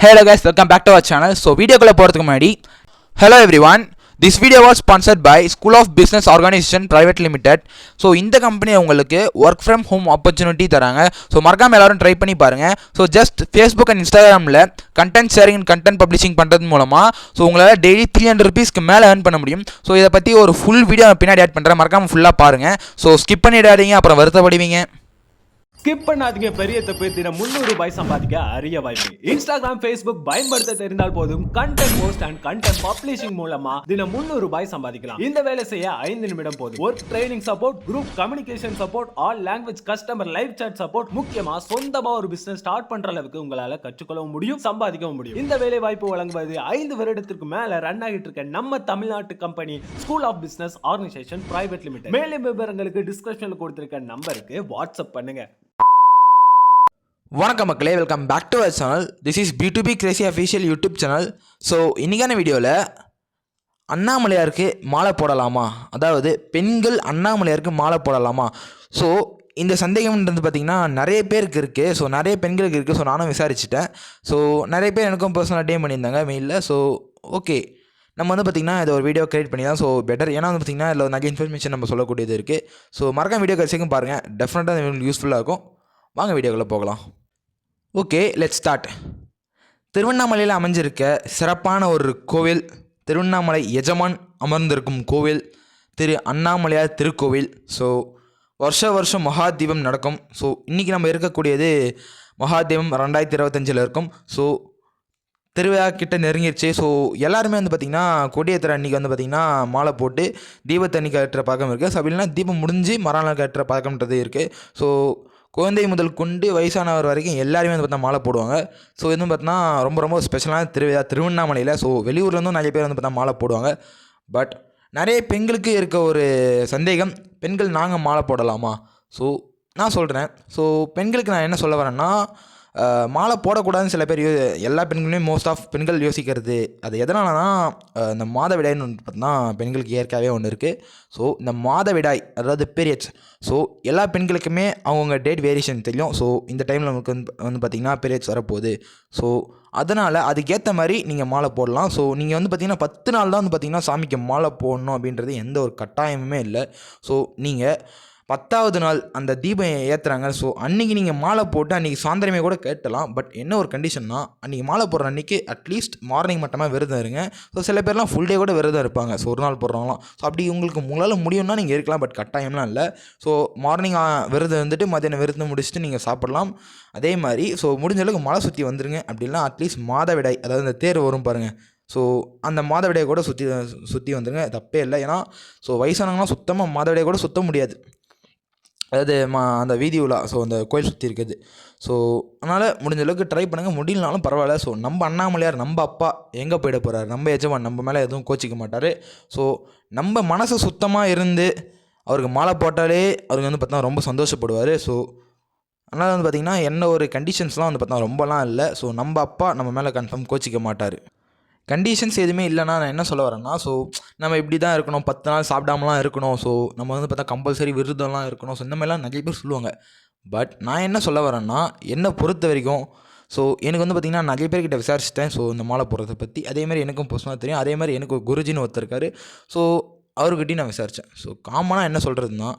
Hello guys, welcome back to our channel. So video kulla போறதுக்கு முன்னாடி hello everyone. This video was sponsored by School of Business Organization Private Limited. So இந்த company உங்களுக்கு work from home opportunity தராங்க. So மறக்காம எல்லாரும் try பண்ணி பாருங்க. So just Facebook and Instagramல content sharing and content publishing பண்றது மூலமா so உங்களால டெய்லி 300 ரூபீஸ்க்கு மேல earn பண்ண முடியும். So இத பத்தி ஒரு full வீடியோ பின்னாடி ஆட் பண்றேன். மறக்காம ஃபுல்லா பாருங்க. So skip பண்ணிடாதீங்க, அப்புறம் வருத்தப்படுவீங்க. ஸ்கிப் பண்ணாதீங்க, பெரிய தப்பு. தினம் 300 ரூபாய் சம்பாதிக்க அரிய வாய்ப்பு. இன்ஸ்டாகிராம், ஃபேஸ்புக் பயன்படுத்த தெரிந்தால் போதும். Content post and content publishing மூலமா தினம் 300 ரூபாய் சம்பாதிக்கலாம். இந்த வேலை செய்ய 5 நிமிடம் போதும். Work training support, group communication support, all language customer live chat support, முக்கியமா சொந்தமா ஒரு பிசினஸ் ஸ்டார்ட் பண்ற அளவுக்கு உங்களால கற்றுக்கொள்ளவும் முடியும், சம்பாதிக்கவும் முடியும். இந்த வேலை வாய்ப்பு வழங்குவது 5 வருடத்திற்கு மேல ரன் ஆகிட்டு இருக்க நம்ம தமிழ்நாட்டு company school of business organisation private limited. மேலும் விவரங்களுக்கு டிஸ்கிரிப்ஷன்ல கொடுத்திருக்க நம்பருக்கு வாட்ஸ்அப் பண்ணுங்க. வணக்கம் மக்களே, welcome back to our channel. This is B2B crazy official YouTube channel. So இன்றைக்கான வீடியோவில் அண்ணாமலையாருக்கு மாலை போடலாமா, அதாவது பெண்கள் அண்ணாமலையாருக்கு மாலை போடலாமா. ஸோ இந்த சந்தேகம்ன்றது பார்த்திங்கன்னா நிறைய பேருக்கு இருக்குது. ஸோ நிறைய பெண்களுக்கு இருக்குது. ஸோ நானும் விசாரிச்சிட்டேன். ஸோ நிறைய பேர் எனக்கும் பர்சனலாக டேம் பண்ணியிருந்தாங்க மெயிலில். ஸோ ஓகே, நம்ம வந்து பார்த்திங்கன்னா இதை ஒரு வீடியோ க்ரியேட் பண்ணி தான் ஸோ பெட்டர். ஏன்னா வந்து பார்த்திங்கன்னா இதில் நிறைய இன்ஃபர்மேஷன் நம்ம சொல்லக்கூடியது இருக்குது. ஸோ மறக்காம வீடியோ கடைசிக்கும் பாருங்கள், டெஃபினட்டாக உங்களுக்கு யூஸ்ஃபுல்லாக இருக்கும். வாங்க வீடியோக்குள்ளே போகலாம். Okay, let's start. திருவண்ணாமலையில் அமைஞ்சிருக்க சிறப்பான ஒரு கோவில், திருவண்ணாமலை எஜமான் அமர்ந்திருக்கும் கோவில் திரு அண்ணாமலையார் திருக்கோவில். ஸோ வருஷம் மகாதீபம் நடக்கும். ஸோ இன்றைக்கி நம்ம இருக்கக்கூடியது மகாதீபம் 2025 இருக்கும். ஸோ திருவிழா கிட்ட நெருங்கிடுச்சு. ஸோ எல்லாருமே வந்து பார்த்திங்கன்னா கொடியேற்றுற அன்றைக்கி வந்து பார்த்திங்கன்னா மாலை போட்டு தீபத்தை அன்றைக்கி கட்டுற பழக்கம் இருக்குது. ஸோ அப்படி இல்லைனா தீபம் முடிஞ்சு மறுநாள் கட்டுற பழக்கம்ன்றது இருக்குது. ஸோ குழந்தை முதல் கொண்டு வயசானவர் வரைக்கும் எல்லாருமே வந்து பார்த்தா மாலை போடுவாங்க. ஸோ இது பார்த்தீங்கன்னா ரொம்ப ஸ்பெஷலான திருவிழா திருவண்ணாமலையில். ஸோ வெளியூர்லேருந்தும் நிறைய பேர் வந்து பார்த்தா மாலை போடுவாங்க. பட் நிறைய பெண்களுக்கு இருக்க ஒரு சந்தேகம், பெண்கள் நாங்கள் மாலை போடலாமா. ஸோ நான் சொல்கிறேன். ஸோ பெண்களுக்கு நான் என்ன சொல்ல வரேன்னா, மாலை போடக்கூடாதுன்னு சில பேர் எல்லா பெண்களுமே மோஸ்ட் ஆஃப் பெண்கள் யோசிக்கிறது அது எதனாலனா, இந்த மாதவிடாய்னு ஒன்று பார்த்தீங்கன்னா பெண்களுக்கு இயற்கையாகவே ஒன்று இருக்குது. ஸோ இந்த மாதவிடாய் அதாவது பீரியட்ஸ், ஸோ எல்லா பெண்களுக்குமே அவங்கவுங்க டேட் வேரியேஷன் தெரியும். ஸோ இந்த டைமில் நமக்கு வந்து பார்த்திங்கன்னா பீரியட்ஸ் வரப்போகுது. ஸோ அதனால் அதுக்கேற்ற மாதிரி நீங்கள் மாலை போடலாம். ஸோ நீங்கள் வந்து பார்த்திங்கன்னா 10 நாள் தான் வந்து பார்த்திங்கன்னா சாமிக்கு மாலை போடணும் அப்படின்றது எந்த ஒரு கட்டாயமுமே இல்லை. ஸோ நீங்கள் 10வது நாள் அந்த தீபம் ஏற்றுறாங்க. ஸோ அன்றைக்கி நீங்கள் மாலை போட்டு அன்றைக்கி சாயந்தரமே கூட கேட்டலாம். பட் என்ன ஒரு கண்டிஷன்னா, அன்றைக்கி மாலை போடுற அன்றைக்கி அட்லீஸ்ட் மார்னிங் மட்டுமா விரதம் இருங்க. ஸோ சில பேர்லாம் ஃபுல் டே கூட விரதம் இருப்பாங்க. ஸோ ஒரு நாள் போடுறவங்களாம். ஸோ அப்படி உங்களுக்கு உங்களால் முடியும்னா நீங்கள் இருக்கலாம். பட் கட்டாயம்லாம் இல்லை. ஸோ மார்னிங் விரதம் வந்துட்டு மதியானம் விரதம் முடிச்சுட்டு நீங்கள் சாப்பிடலாம். அதே மாதிரி ஸோ முடிஞ்ச அளவுக்கு மலை சுற்றி வந்துடுங்க. அப்படின்னா அட்லீஸ்ட் மாதவிடாய் அதாவது அந்த தேர் வரும் பாருங்கள். ஸோ அந்த மாதவிடையை கூட சுற்றி வந்துடுங்க, தப்பே இல்லை. ஏன்னா ஸோ வயசானவங்களாம் சுத்தமாக மாதவிடையை கூட சுற்ற முடியாது, அதாவது அந்த வீதி உலா. ஸோ அந்த கோயில் சுற்றி இருக்குது. ஸோ அதனால் முடிஞ்ச அளவுக்கு ட்ரை பண்ணுங்கள். முடியலனாலும் பரவாயில்ல. ஸோ நம்ம அண்ணாமலையார் நம்ம அப்பா எங்கே போயிட போகிறார், நம்ம எஜமான் நம்ம மேலே எதுவும் கோச்சிக்க மாட்டார். ஸோ நம்ம மனசு சுத்தமாக இருந்து அவருக்கு மாலை போட்டாலே அவருக்கு வந்து பார்த்தா ரொம்ப சந்தோஷப்படுவார். ஸோ அதனால் வந்து பார்த்திங்கன்னா என்ன ஒரு கண்டிஷன்ஸ்லாம் வந்து பார்த்தா ரொம்பலாம் இல்லை. ஸோ நம்ம அப்பா நம்ம மேலே கன்ஃபார்ம் கோச்சிக்க மாட்டார். கண்டிஷன்ஸ் எதுவுமே இல்லைனா நான் என்ன சொல்ல வரேன்னா, ஸோ நம்ம இப்படி தான் இருக்கணும், 10 நாள் சாப்பிடாமலாம் இருக்கணும், ஸோ நம்ம வந்து பார்த்தா கம்பல்சரி விரதம்லாம் இருக்கணும். ஸோ இந்த மாதிரிலாம் நிறைய பேர் சொல்லுவாங்க. பட் நான் என்ன சொல்ல வரேன்னா, என்னை பொறுத்த வரைக்கும் ஸோ எனக்கு வந்து பார்த்திங்கன்னா நிறைய பேர்கிட்ட விசாரிச்சிட்டேன். ஸோ இந்த மாலை போடுறத பற்றி அதேமாதிரி எனக்கும் பர்சனலாக தெரியும். அதேமாதிரி எனக்கு ஒரு குருஜின்னு ஒருத்தர் இருக்கார். ஸோ அவர்கிட்டையும் நான் விசாரித்தேன். ஸோ காமனாக என்ன சொல்கிறதுனா,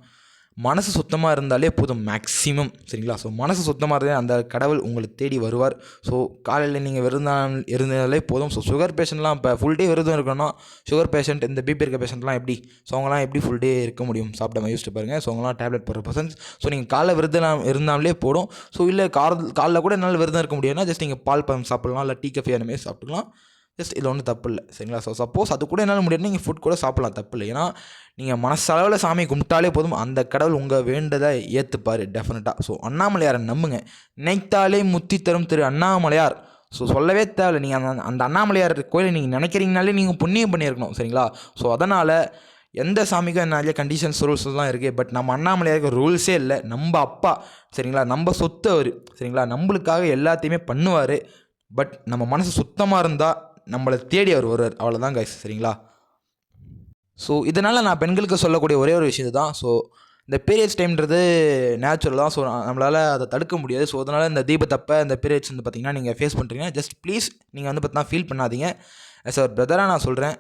மனசு சுத்தமாக இருந்தாலே போதும் மேக்ஸிமம், சரிங்களா. ஸோ மனசு சுத்தமாக இருந்தால் அந்த கடவுள் உங்களை தேடி வருவார். ஸோ காலையில் நீங்கள் விரதம் இருந்தாலே போதும். ஸோ சுகர் பேஷண்ட்லாம் இப்போ ஃபுல் டே விரதம் இருக்கணும்னா, சுகர் பேஷண்ட் இந்த பிபி இருக்க பேஷண்ட்லாம் எப்படி, ஸோ அவங்களாம் எப்படி ஃபுல் டே இருக்க முடியும் சாப்பிடாம, யோசிச்சு பாருங்கள். ஸோ அவங்களாம் டேப்லெட் போடுற பர்சன்ஸ். ஸோ நீங்கள் காலைல விரதம் இருந்தாலே போடும். ஸோ இல்லை காலைல கூட என்னால் விரதம் இருக்க முடியும்னா ஜஸ்ட் நீங்கள் பால் பழம் சாப்பிட்லாம், இல்லை டீ கஃபே அந்த மாதிரி சாப்பிட்டுக்கலாம். ஜஸ்ட் இதில் ஒன்றும் தப்பு இல்லை, சரிங்களா. ஸோ சப்போஸ் அது கூட என்னால் முடியாது, நீங்கள் ஃபுட் கூட சாப்பிட்லாம், தப்பு இல்லை. ஏன்னா நீங்கள் மனசளவில் சாமியை கும்பிட்டாலே போதும், அந்த கடவுள் உங்கள் வேண்டதை ஏற்றுப்பார் டெஃபினட்டாக. ஸோ அண்ணாமலையாரை நம்புங்க. நினைத்தாலே முத்தி தரும் திரு அண்ணாமலையார். ஸோ சொல்லவே தேவை. நீங்கள் அந்த அண்ணாமலையார் கோயிலை நீங்கள் நினைக்கிறீங்கனாலே நீங்கள் புண்ணியம் பண்ணியிருக்கணும், சரிங்களா. ஸோ அதனால் எந்த சாமிக்கும் நிறைய கண்டிஷன்ஸ் ரூல்ஸ்லாம் இருக்குது. பட் நம்ம அண்ணாமலையாருக்கு ரூல்ஸே இல்லை. நம்ம அப்பா, சரிங்களா, நம்ம சொத்து அவர், சரிங்களா, நம்மளுக்காக எல்லாத்தையுமே பண்ணுவார். பட் நம்ம மனசு சுத்தமாக இருந்தால் நம்மளை தேடி அவர் வருவார், அவ்வளோதான் கைஸ், சரிங்களா. ஸோ இதனால் நான் பெண்களுக்கு சொல்லக்கூடிய ஒரே ஒரு விஷயம் தான். ஸோ இந்த பீரியட்ஸ் டைம்ன்றது நேச்சுரல் தான். ஸோ நம்மளால் அதை தடுக்க முடியாது. ஸோ அதனால் இந்த தீபத்தப்ப இந்த பீரியட்ஸ் வந்து பார்த்திங்கன்னா நீங்கள் ஃபேஸ் பண்ணுறீங்க, ஜஸ்ட் ப்ளீஸ் நீங்கள் வந்து பார்த்தீங்கன்னா ஃபீல் பண்ணாதீங்க. ஆஸ் ஒரு பிரதராக நான் சொல்கிறேன்.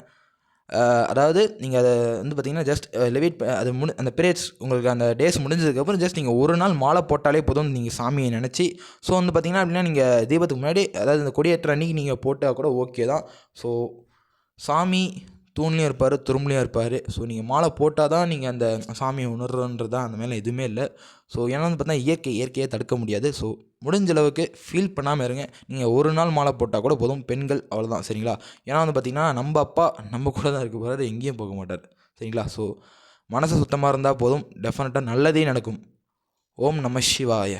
அதாவது நீங்கள் அதை வந்து பார்த்திங்கன்னா ஜஸ்ட் லெவிட் அது அந்த பீரியட்ஸ் உங்களுக்கு அந்த டேஸ் முடிஞ்சதுக்கப்புறம் ஜஸ்ட் நீங்கள் ஒரு நாள் மாலை போட்டாலே போதும் நீங்கள் சாமியை நினச்சி. ஸோ வந்து பார்த்திங்கன்னா அப்படின்னா நீங்கள் தீபத்துக்கு முன்னாடி அதாவது இந்த கொடியேற்ற அன்றைக்கி நீங்கள் போட்டால் கூட ஓகே தான். ஸோ சாமி தூண்லேயும் இருப்பார், துரும்புலையும் இருப்பார். ஸோ நீங்கள் மாலை போட்டால் தான் நீங்கள் அந்த சாமியை உணர்றன்றது தான் அந்த மேலே எதுவுமே இல்லை. ஸோ ஏன்னா வந்து பார்த்தா இயற்கையை தடுக்க முடியாது. ஸோ முடிஞ்ச அளவுக்கு ஃபீல் பண்ணாமல் இருங்க. நீங்கள் ஒரு நாள் மாலை போட்டால் கூட போதும், பெண்கள் அவ்வளோதான் சரிங்களா. ஏன்னா வந்து பார்த்திங்கன்னா நம்ம அப்பா நம்ம கூட தான் இருக்க போகிறாரு, எங்கேயும் போக மாட்டார் சரிங்களா. ஸோ மனசு சுத்தமாக இருந்தால் போதும், டெஃபினட்டாக நல்லதே நடக்கும். ஓம் நம சிவாய.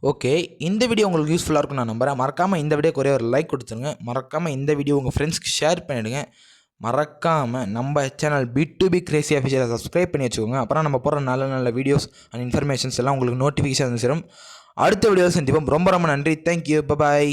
ஓகே, இந்த வீடியோ உங்களுக்கு யூஸ்ஃபுல்லாக இருக்கும் நான் நம்புகிறேன். மறக்காமல் இந்த வீடியோக்கு ஒரே ஒரு லைக் கொடுத்துருங்க. மறக்காமல் இந்த வீடியோ உங்கள் ஃப்ரெண்ட்ஸ்க்கு ஷேர் பண்ணிவிடுங்க. மறக்காமல் நம்ம சேனல் B2B கிரேசி அஃபிஷியலை சப்ஸ்கிரைப் பண்ணி வச்சுக்கோங்க. அப்புறம் நம்ம போகிற நல்ல நல்ல வீடியோஸ் அண்ட் இன்ஃபர்மேஷன்ஸ் எல்லாம் உங்களுக்கு நோட்டிஃபிகேஷன் சேரும். அடுத்த வீடியோவில் சந்திப்போம். ரொம்ப ரொம்ப நன்றி. தேங்க்யூ. பாய்.